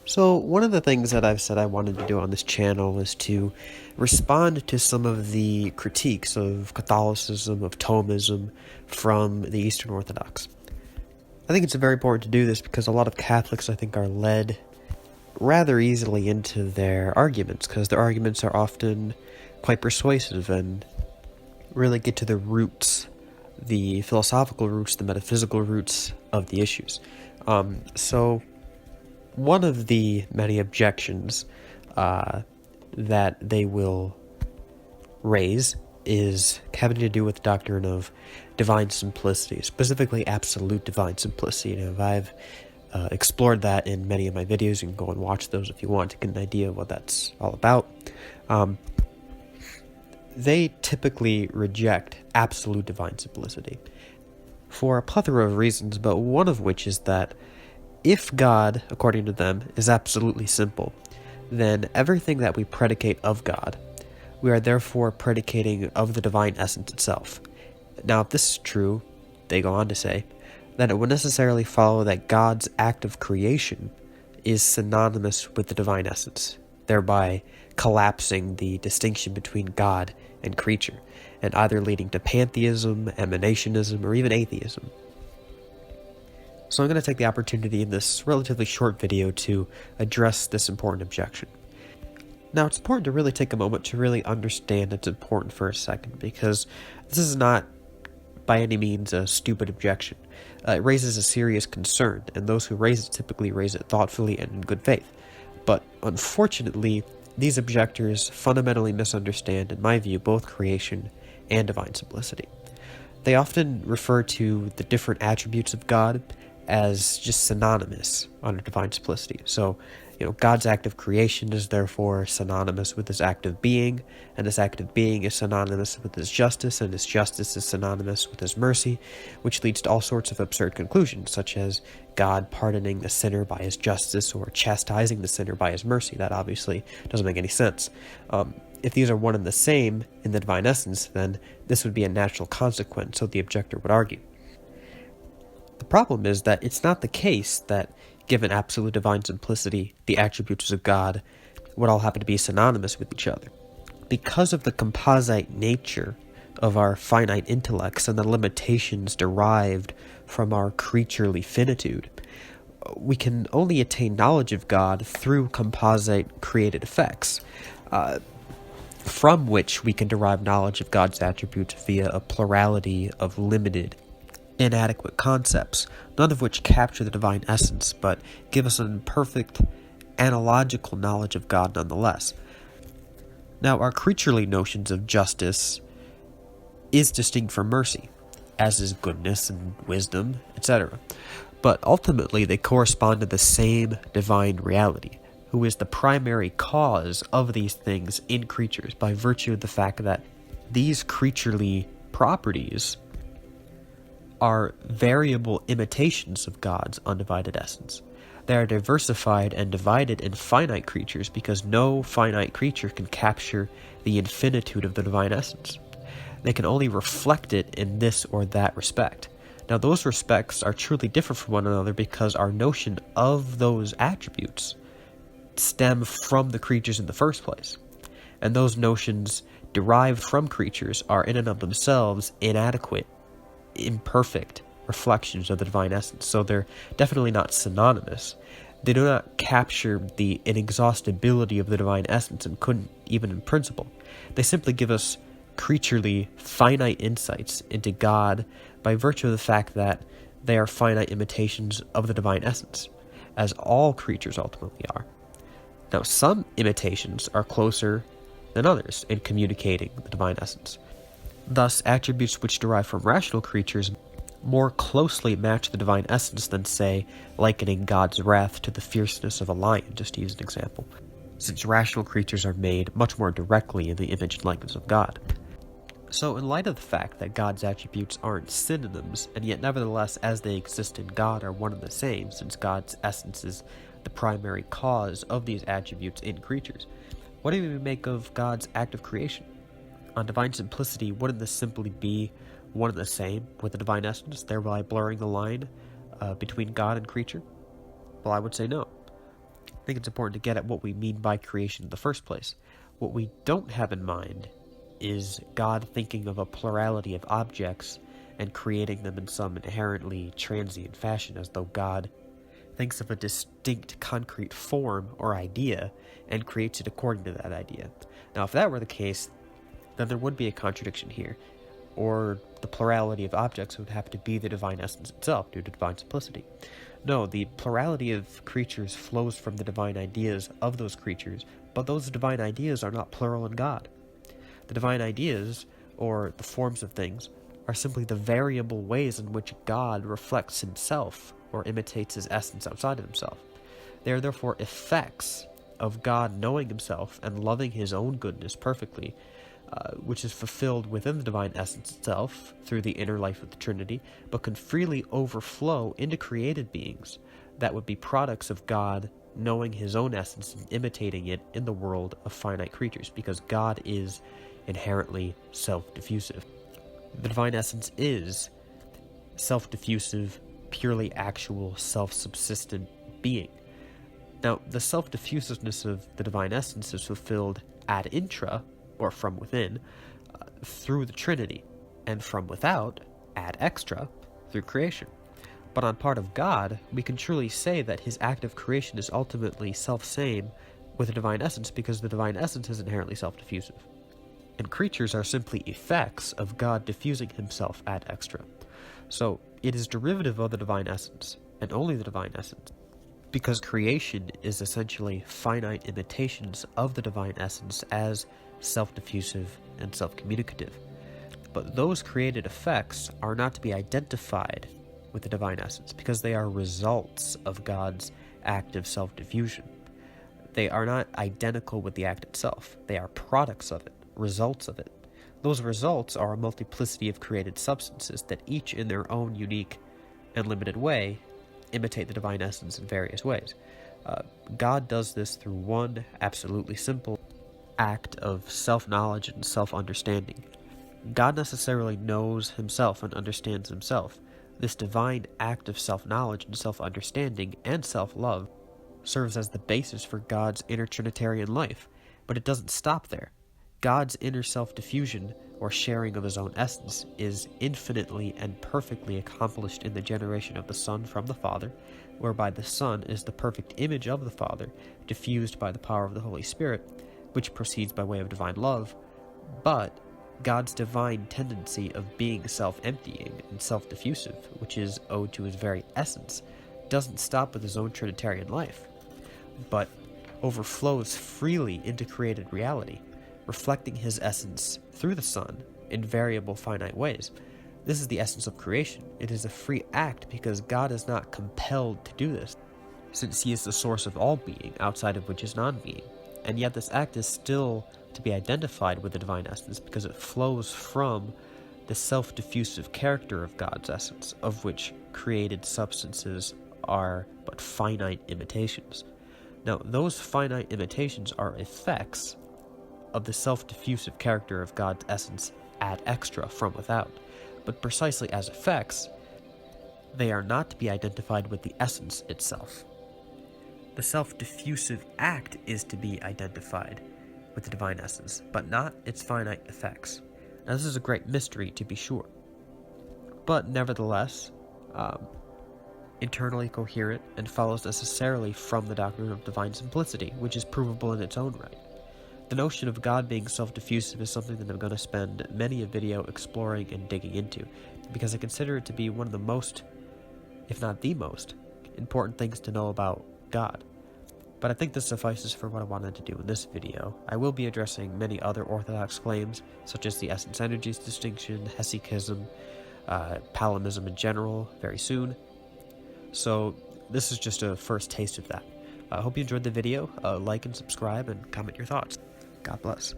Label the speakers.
Speaker 1: So, one of the things that I've said I wanted to do on this channel is to respond to some of the critiques of Catholicism, of Thomism from the Eastern Orthodox. I think it's very important to do this because a lot of Catholics, I think, are led rather easily into their arguments because their arguments are often quite persuasive and really get to the roots, the philosophical roots, the metaphysical roots of the issues. One of the many objections that they will raise is having to do with the doctrine of divine simplicity, specifically absolute divine simplicity. I've explored that in many of my videos. You can go and watch those if you want to get an idea of what that's all about. They typically reject absolute divine simplicity for a plethora of reasons, but one of which is that if God, according to them, is absolutely simple, then everything that we predicate of God, we are therefore predicating of the divine essence itself. Now, if this is true, they go on to say, then it would necessarily follow that God's act of creation is synonymous with the divine essence, thereby collapsing the distinction between God and creature, and either leading to pantheism, emanationism, or even atheism. So I'm going to take the opportunity in this relatively short video to address this important objection. Now, it's important to really take a moment to really understand it's important for a second, because this is not by any means a stupid objection. It raises a serious concern, and those who raise it typically raise it thoughtfully and in good faith. But unfortunately, these objectors fundamentally misunderstand, in my view, both creation and divine simplicity. They often refer to the different attributes of God as just synonymous under divine simplicity. So, God's act of creation is therefore synonymous with his act of being, and his act of being is synonymous with his justice, and his justice is synonymous with his mercy, which leads to all sorts of absurd conclusions, such as God pardoning the sinner by his justice or chastising the sinner by his mercy. That obviously doesn't make any sense. If these are one and the same in the divine essence, then this would be a natural consequence, so the objector would argue. The problem is that it's not the case that, given absolute divine simplicity, the attributes of God would all happen to be synonymous with each other. Because of the composite nature of our finite intellects and the limitations derived from our creaturely finitude, we can only attain knowledge of God through composite created effects, from which we can derive knowledge of God's attributes via a plurality of limited, inadequate concepts, none of which capture the divine essence, but give us an imperfect, analogical knowledge of God nonetheless. Now, our creaturely notions of justice is distinct from mercy, as is goodness and wisdom, etc. But ultimately, they correspond to the same divine reality, who is the primary cause of these things in creatures by virtue of the fact that these creaturely properties are variable imitations of God's undivided essence. They are diversified and divided in finite creatures because no finite creature can capture the infinitude of the divine essence. They can only reflect it in this or that respect. Now, those respects are truly different from one another because our notion of those attributes stem from the creatures in the first place. And those notions derived from creatures are in and of themselves inadequate, imperfect reflections of the divine essence, so they're definitely not synonymous. They do not capture the inexhaustibility of the divine essence and couldn't even in principle. They simply give us creaturely finite insights into God by virtue of the fact that they are finite imitations of the divine essence, as all creatures ultimately are. Now, some imitations are closer than others in communicating the divine essence. Thus, attributes which derive from rational creatures more closely match the divine essence than, say, likening God's wrath to the fierceness of a lion, just to use an example, since rational creatures are made much more directly in the image and likeness of God. So, in light of the fact that God's attributes aren't synonyms, and yet nevertheless, as they exist in God, are one and the same, since God's essence is the primary cause of these attributes in creatures, what do we make of God's act of creation? On divine simplicity, wouldn't this simply be one and the same with the divine essence, thereby blurring the line between God and creature? Well, I would say no. think it's important to get at what we mean by creation in the first place. What we don't have in mind is God thinking of a plurality of objects and creating them in some inherently transient fashion, as though God thinks of a distinct concrete form or idea and creates it according to that idea. Now, if that were the case, then there would be a contradiction here, or the plurality of objects would have to be the divine essence itself due to divine simplicity. No, the plurality of creatures flows from the divine ideas of those creatures, but those divine ideas are not plural in God. The divine ideas, or the forms of things, are simply the variable ways in which God reflects himself or imitates his essence outside of himself. They are therefore effects of God knowing himself and loving his own goodness perfectly, which is fulfilled within the divine essence itself through the inner life of the Trinity, but can freely overflow into created beings that would be products of God knowing his own essence and imitating it in the world of finite creatures, because God is inherently self-diffusive. The divine essence is self-diffusive, purely actual, self-subsistent being. Now, the self-diffusiveness of the divine essence is fulfilled ad intra, or from within, through the Trinity, and from without, ad extra, through creation. But on part of God, we can truly say that his act of creation is ultimately self-same with the divine essence, because the divine essence is inherently self-diffusive. And creatures are simply effects of God diffusing himself ad extra. So, it is derivative of the divine essence, and only the divine essence, because creation is essentially finite imitations of the divine essence as self-diffusive and self-communicative. But those created effects are not to be identified with the divine essence, because they are results of God's act of self-diffusion. They are not identical with the act itself. They are products of it, results of it. Those results are a multiplicity of created substances that each in their own unique and limited way imitate the divine essence in various ways. God does this through one absolutely simple act of self-knowledge and self-understanding. God necessarily knows himself and understands himself. This divine act of self-knowledge and self-understanding and self-love serves as the basis for God's inner Trinitarian life, but it doesn't stop there. God's inner self-diffusion, or sharing of his own essence, is infinitely and perfectly accomplished in the generation of the Son from the Father, whereby the Son is the perfect image of the Father, diffused by the power of the Holy Spirit, which proceeds by way of divine love. But God's divine tendency of being self-emptying and self-diffusive, which is owed to his very essence, doesn't stop with his own Trinitarian life, but overflows freely into created reality, reflecting his essence through the Son in variable finite ways. This is the essence of creation. It is a free act because God is not compelled to do this, since he is the source of all being, outside of which is non-being. And yet this act is still to be identified with the divine essence because it flows from the self-diffusive character of God's essence, of which created substances are but finite imitations. Now, those finite imitations are effects of the self-diffusive character of God's essence ad extra, from without. But precisely as effects, they are not to be identified with the essence itself. The self-diffusive act is to be identified with the divine essence, but not its finite effects. Now, this is a great mystery, to be sure, but nevertheless, internally coherent and follows necessarily from the doctrine of divine simplicity, which is provable in its own right. The notion of God being self-diffusive is something that I'm going to spend many a video exploring and digging into, because I consider it to be one of the most, if not the most, important things to know about God. But I think this suffices for what I wanted to do in this video. I will be addressing many other Orthodox claims, such as the essence-energies distinction, hesychism, palinism in general, very soon. So this is just a first taste of that. I hope you enjoyed the video. Like and subscribe and comment your thoughts. God bless.